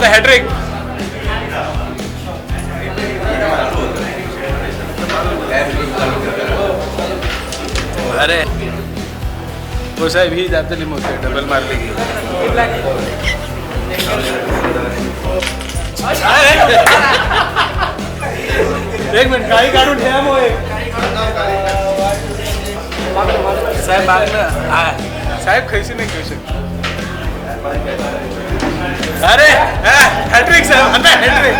आता हॅट्रिक. अरे वो साहेब ही जाते लिमोते डबल मारले की. एक मिनिट काही काढून ठेवा मग. साहेब मागणं साहेब खैशी नाही घेऊ शकत. अरे हॅट्रिक साहेब आता हॅट्रिक.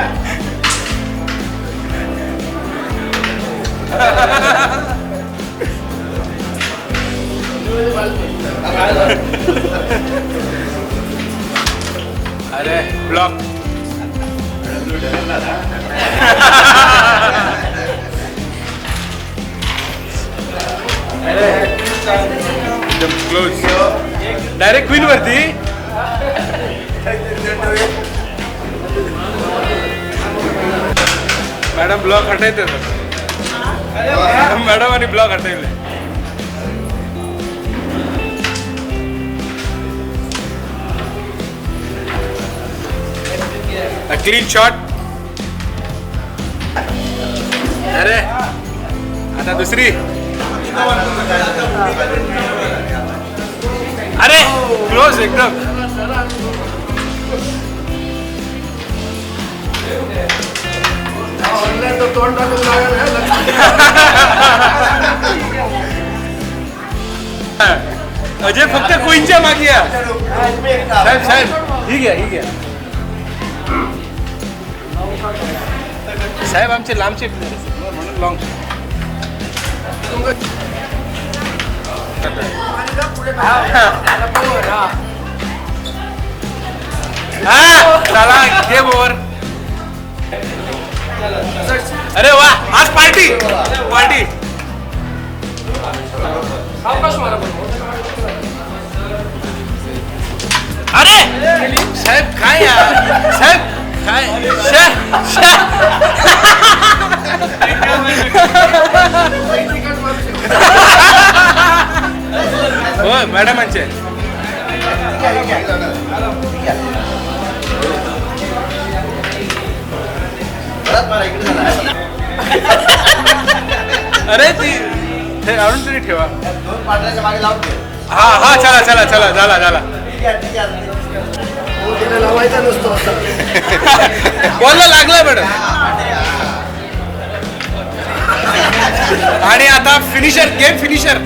अरे ब्लॉक. एकदम क्लोज डायरेक्ट क्वीन वरती. मॅडम ब्लॉक हटायचे मॅडम आणि ब्लॉक हटायले. Clean shot. अरे आता दुसरी. अरे क्लोज एकदम. अजय फक्त क्वीनच्या मागे या. साहेब साहेब ही घ्या ही घ्या. साहेब आमचे लांबचे म्हणून लॉंग. चला गेम ओव्हर. अरे वा आज पार्टी पार्टी. अरे साहेब काय यार साहेब काय. हो मॅडमांचे. अरे ती आणून तरी ठेवा. हा हा चला चला चला झाला झाला. बॉलला लागला मॅडम. आणि आता फिनिशर गेम फिनिशर.